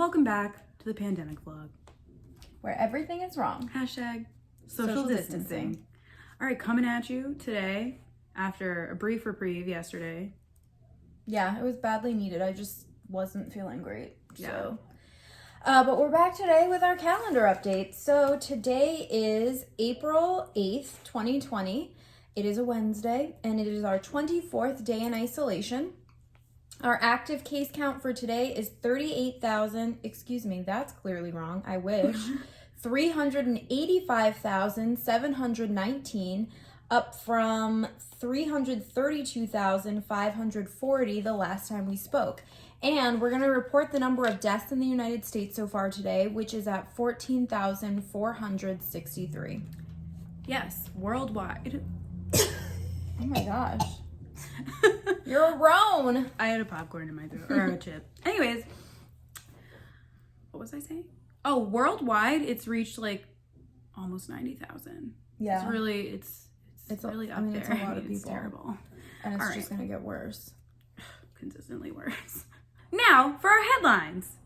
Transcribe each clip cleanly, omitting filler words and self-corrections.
welcome back to the pandemic vlog. Where everything is wrong. Hashtag social distancing. All right, coming at you today after a brief reprieve yesterday. Yeah, it was badly needed. I just wasn't feeling great. Yeah. So, but we're back today with our calendar update. So today is April 8th, 2020. It is a Wednesday, and it is our 24th day in isolation. Our active case count for today is 38,000, excuse me, that's clearly wrong, I wish, 385,719, up from 332,540 the last time we spoke. And we're going to report the number of deaths in the United States so far today, which is at 14,463. Yes, worldwide. Oh my gosh. You're a roan. I had a popcorn in my throat, or a chip. Anyways, what was I saying? Oh, worldwide, it's reached like almost 90,000. Yeah. It's really up there. It's a lot of people. It's terrible. And it's just going to get worse. Consistently worse. Now, for our headlines.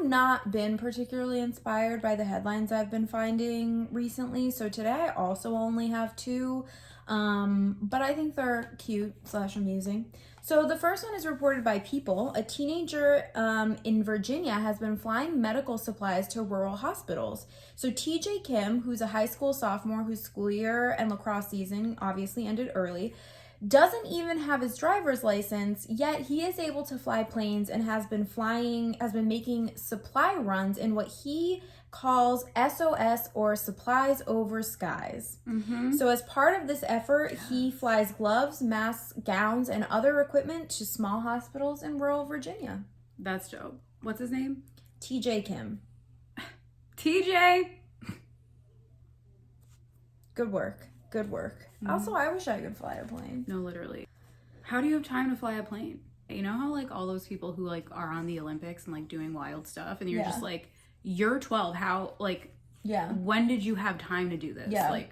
Not been particularly inspired by the headlines I've been finding recently, so today I also only have two, but I think they're cute/amusing. So the first one is reported by People. A teenager in Virginia has been flying medical supplies to rural hospitals. So TJ Kim, who's a high school sophomore whose school year and lacrosse season obviously ended early, doesn't even have his driver's license, yet he is able to fly planes and has been making supply runs in what he calls SOS, or Supplies Over Skies. Mm-hmm. So as part of this effort, he flies gloves, masks, gowns, and other equipment to small hospitals in rural Virginia. That's dope. What's his name? TJ Kim. TJ! Good work. Good work. Mm-hmm. Also, I wish I could fly a plane. No, literally. How do you have time to fly a plane? You know how like all those people who like are on the Olympics and like doing wild stuff, and you're just like, you're 12. How when did you have time to do this? Yeah.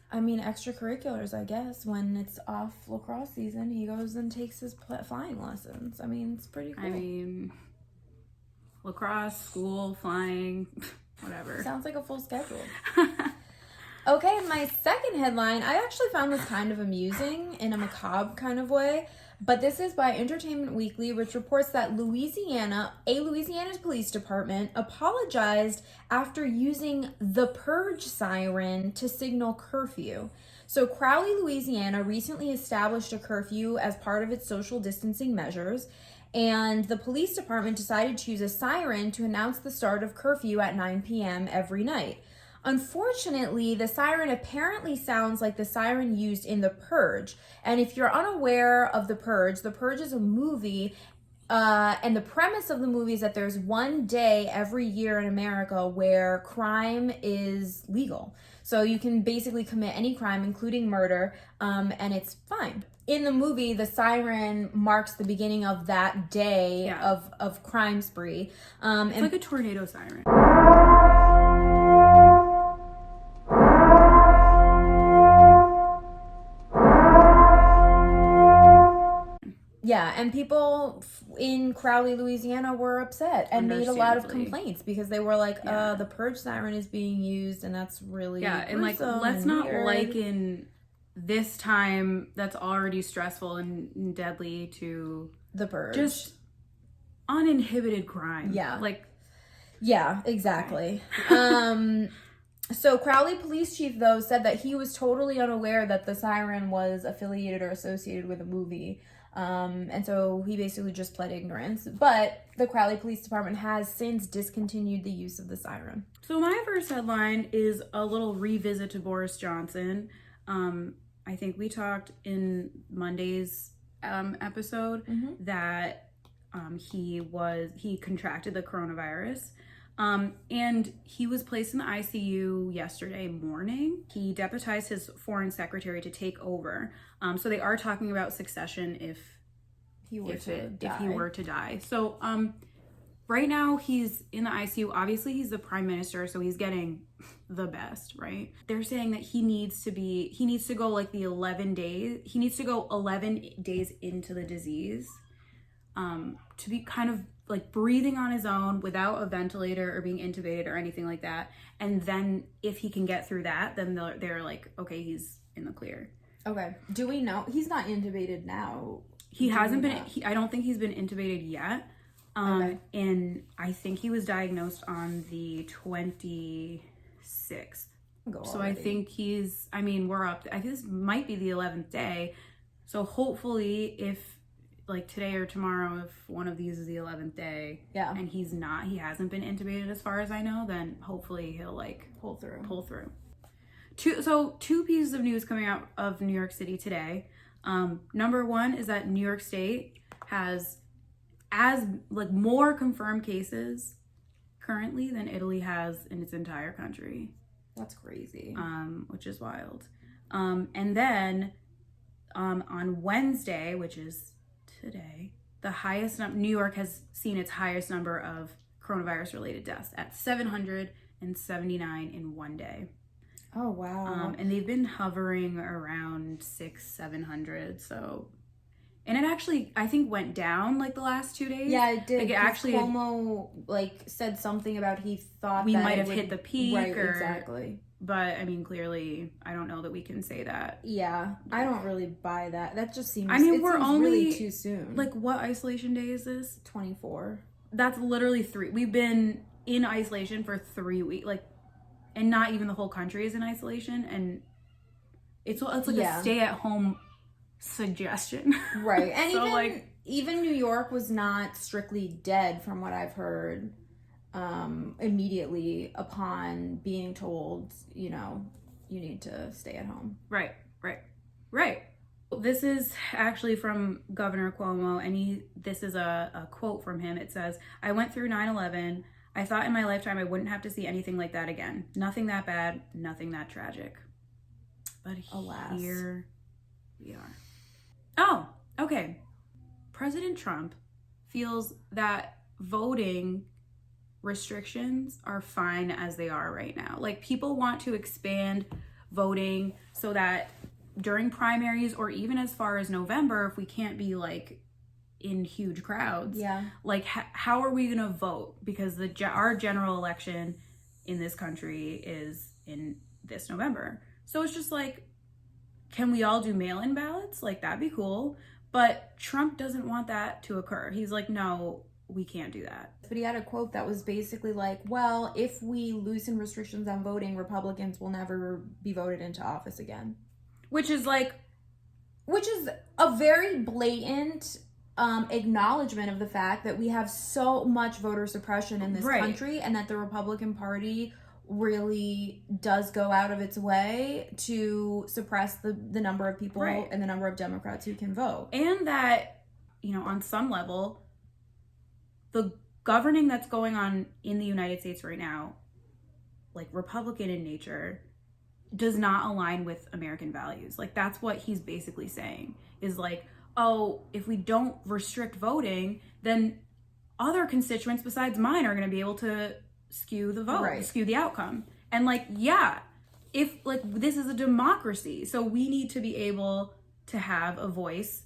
I mean, extracurriculars, I guess. When it's off lacrosse season, he goes and takes his flying lessons. I mean, it's pretty cool. I mean, lacrosse, school, flying, whatever. Sounds like a full schedule. Okay, my second headline, I actually found this kind of amusing in a macabre kind of way, but this is by Entertainment Weekly, which reports that Louisiana's police department apologized after using the Purge Siren to signal curfew. So Crowley, Louisiana recently established a curfew as part of its social distancing measures, and the police department decided to use a siren to announce the start of curfew at 9 p.m. every night. Unfortunately, the siren apparently sounds like the siren used in The Purge. And if you're unaware of The Purge is a movie, and the premise of the movie is that there's one day every year in America where crime is legal. So you can basically commit any crime, including murder, and it's fine. In the movie, the siren marks the beginning of that day of crime spree. It's like a tornado siren. Yeah, and people in Crowley, Louisiana were upset and made a lot of complaints because they were like, the Purge siren is being used, and that's really and like, let's not liken this time that's already stressful and deadly to The Purge. Just uninhibited crime. Yeah. Yeah, exactly. So Crowley Police Chief, though, said that he was totally unaware that the siren was affiliated or associated with a movie. And so he basically just pled ignorance. But the Crowley Police Department has since discontinued the use of the siren. So my first headline is a little revisit to Boris Johnson. I think we talked in Monday's episode that he contracted the coronavirus. And he was placed in the ICU yesterday morning. He deputized his foreign secretary to take over. So they are talking about succession if he were to die. So right now he's in the ICU. Obviously, he's the prime minister, so he's getting the best, right? They're saying that he needs to go like the 11 days. He needs to go 11 days into the disease to be kind of like breathing on his own without a ventilator or being intubated or anything like that. And then if he can get through that, then they're like, okay, he's in the clear. Okay. Do we know? He's not intubated now. He hasn't been, I don't think he's been intubated yet. Okay. And I think he was diagnosed on the 26th. So I think we're up, I think this might be the 11th day. So hopefully if like today or tomorrow, if one of these is the 11th day and he hasn't been intubated as far as I know, then hopefully he'll like pull through. Two pieces of news coming out of New York City today. Number one is that New York State has more confirmed cases currently than Italy has in its entire country. That's crazy. Which is wild. And then on Wednesday, which is today, New York has seen its highest number of coronavirus related deaths at 779 in one day. Oh, wow. And they've been hovering around 600-700. So, and it actually, I think, went down like the last 2 days. Yeah, it did. Like, it actually, Cuomo said something about he thought we that might have hit the peak. Right, exactly. But I mean, clearly, I don't know that we can say that. Yeah, I don't really buy that. That just seems. We're only really too soon. Like, what isolation day is this? 24. That's literally 3. We've been in isolation for 3 weeks. Like, and not even the whole country is in isolation, and it's like a stay-at-home suggestion. Right, and so even New York was not strictly dead, from what I've heard. Immediately upon being told, you need to stay at home. Right. This is actually from Governor Cuomo, and this is a quote from him. It says, "I went through 9/11. I thought in my lifetime I wouldn't have to see anything like that again. Nothing that bad, nothing that tragic." But alas, here we are. Oh, okay. President Trump feels that voting restrictions are fine as they are right now. Like, people want to expand voting so that during primaries or even as far as November, if we can't be like in huge crowds, like how are we gonna vote? Because our general election in this country is in this November. So it's just like, can we all do mail-in ballots? Like, that'd be cool. But Trump doesn't want that to occur. He's like, no, we can't do that. But he had a quote that was basically like, well, if we loosen restrictions on voting, Republicans will never be voted into office again. Which is a very blatant acknowledgement of the fact that we have so much voter suppression in this country, and that the Republican Party really does go out of its way to suppress the number of people and the number of Democrats who can vote. And that, on some level, the governing that's going on in the United States right now, like Republican in nature, does not align with American values. Like, that's what he's basically saying, is like, oh, if we don't restrict voting, then other constituents besides mine are going to be able to skew the vote, skew the outcome. And like, if like, this is a democracy, so we need to be able to have a voice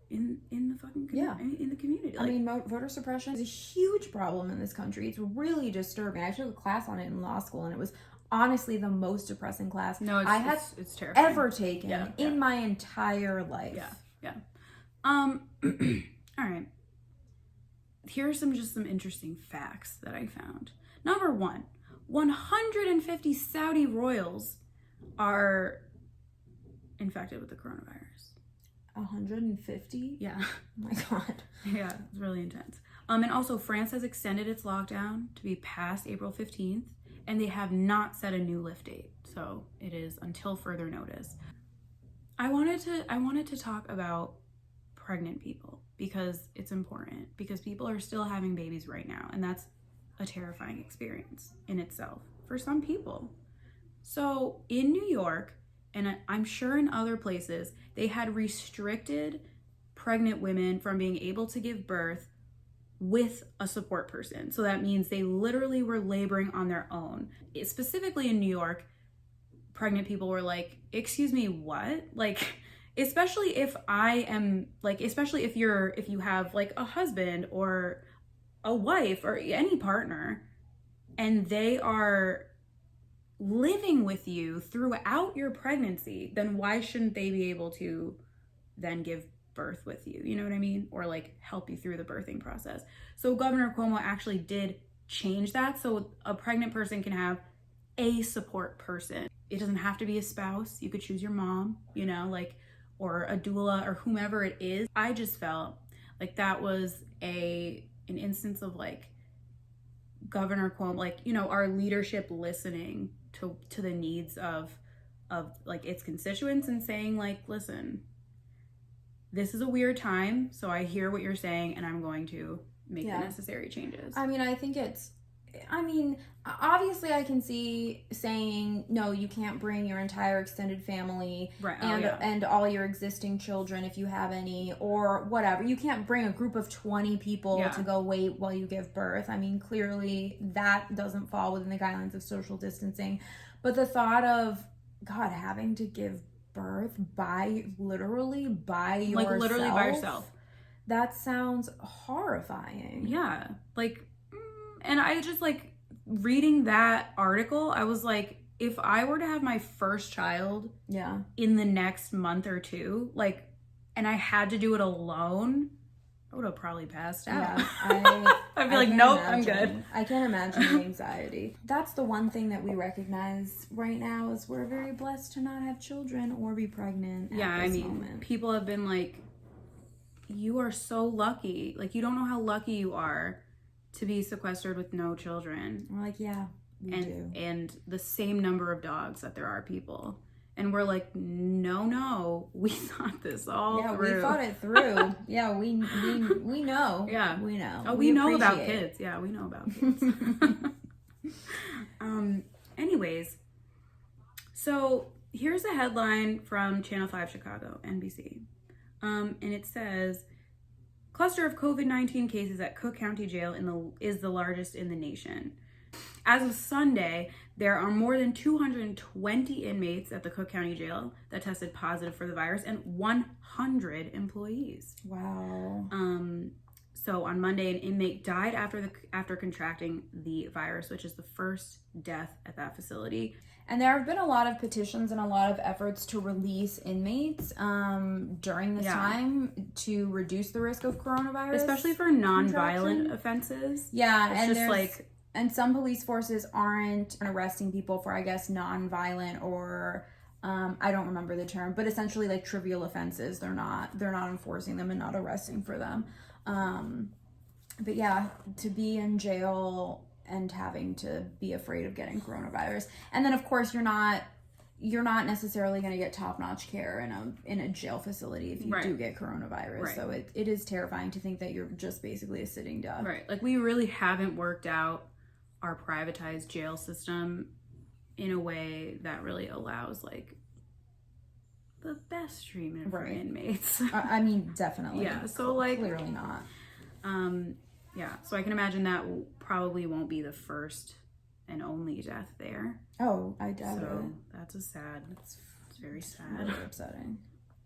in the fucking in the community. Like, I mean, voter suppression is a huge problem in this country. It's really disturbing. I took a class on it in law school, and it was honestly the most depressing class it's terrifying. Ever taken in my entire life. All right. Here are some interesting facts that I found. Number 1, 150 Saudi royals are infected with the coronavirus. 150? Yeah. Oh my God. Yeah, it's really intense. And also, France has extended its lockdown to be past April 15th, and they have not set a new lift date. So it is until further notice. I wanted to talk about pregnant people because it's important, because people are still having babies right now, and that's a terrifying experience in itself for some people. So in New York, and I'm sure in other places, they had restricted pregnant women from being able to give birth with a support person. So that means they literally were laboring on their own. Specifically in New York, pregnant people were like, excuse me, what? Like, especially if especially if you have like a husband or a wife or any partner, and they are living with you throughout your pregnancy, then why shouldn't they be able to then give birth with you? You know what I mean? Or like help you through the birthing process. So Governor Cuomo actually did change that. So a pregnant person can have a support person. It doesn't have to be a spouse. You could choose your mom, or a doula or whomever it is. I just felt like that was an instance of like Governor Cuomo, our leadership listening to the needs of like its constituents and saying like, listen, this is a weird time, so I hear what you're saying and I'm going to make the necessary changes. Obviously I can see saying, no, you can't bring your entire extended family and all your existing children if you have any, or whatever. You can't bring a group of 20 people to go wait while you give birth. I mean, clearly that doesn't fall within the guidelines of social distancing. But the thought of, God, having to give birth literally by yourself. That sounds horrifying. Yeah. And I just reading that article, I was like, if I were to have my first child in the next month or two, and I had to do it alone, I would have probably passed out. Yeah, I'd be like, nope, I'm good. I can't imagine the anxiety. That's the one thing that we recognize right now is we're very blessed to not have children or be pregnant at this moment. People have been like, you are so lucky. Like, you don't know how lucky you are to be sequestered with no children. We're like, yeah, we do. And the same number of dogs that there are people. And we're like, no, we thought this all through. Yeah, we thought it through. Yeah, we know. Yeah. We know. Oh, we know about kids. Yeah, we know about kids. Anyways, so here's a headline from Channel 5 Chicago, NBC. And it says, cluster of COVID-19 cases at Cook County Jail is the largest in the nation. As of Sunday, there are more than 220 inmates at the Cook County Jail that tested positive for the virus and 100 employees. Wow. So on Monday, an inmate died after contracting the virus, which is the first death at that facility. And there have been a lot of petitions and a lot of efforts to release inmates during this time to reduce the risk of coronavirus. Especially for non-violent offenses. Yeah, it's and some police forces aren't arresting people for, I guess, non-violent or I don't remember the term, but essentially like trivial offenses. They're not enforcing them and not arresting for them. But yeah, to be in jail and having to be afraid of getting coronavirus, and then of course you're not necessarily going to get top-notch care in a jail facility if you do get coronavirus. Right. So it is terrifying to think that you're just basically a sitting duck. Right. Like, we really haven't worked out our privatized jail system in a way that really allows the best treatment for inmates. I mean, definitely. Yeah. So clearly not. Yeah. So I can imagine that probably won't be the first and only death there. Oh, I doubt it. So that's it's very sad. Very upsetting.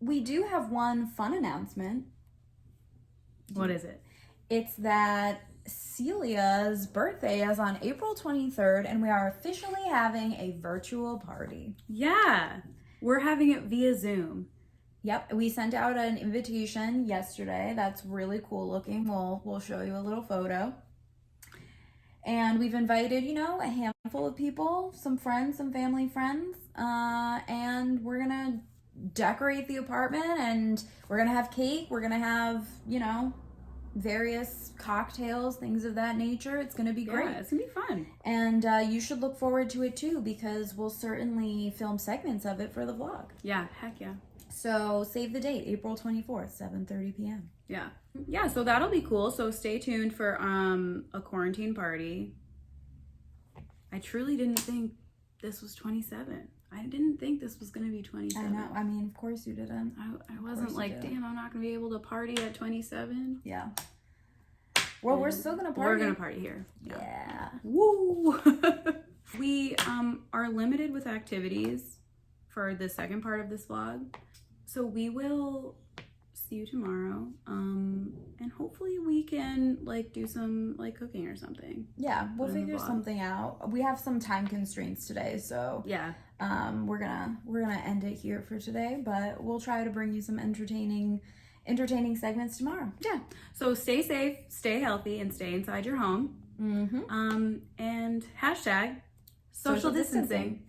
We do have one fun announcement. What is it? It's that Celia's birthday is on April 23rd, and we are officially having a virtual party. Yeah. We're having it via Zoom. Yep, we sent out an invitation yesterday. That's really cool looking. We'll show you a little photo. And we've invited, a handful of people, some friends, some family friends, and we're gonna decorate the apartment, and we're gonna have cake. We're gonna have, various cocktails, things of that nature. It's gonna be great. Yeah, it's gonna be fun. And you should look forward to it too, because we'll certainly film segments of it for the vlog. Yeah, heck yeah. So save the date, April 24th, 7:30 p.m. Yeah, so that'll be cool. So stay tuned for a quarantine party. I truly didn't think this was 27. I didn't think this was going to be 27. I know. I mean, of course you didn't. I wasn't like, damn, I'm not going to be able to party at 27. Yeah. Well, we're still gonna party. We're gonna party here. Yeah. Woo! We are limited with activities for the second part of this vlog, so we will see you tomorrow. And hopefully we can like do some like cooking or something. Yeah, we'll figure something out. We have some time constraints today, so yeah. We're gonna end it here for today, but we'll try to bring you some entertaining segments tomorrow. Yeah. So stay safe, stay healthy, and stay inside your home. Mm-hmm. And hashtag social distancing.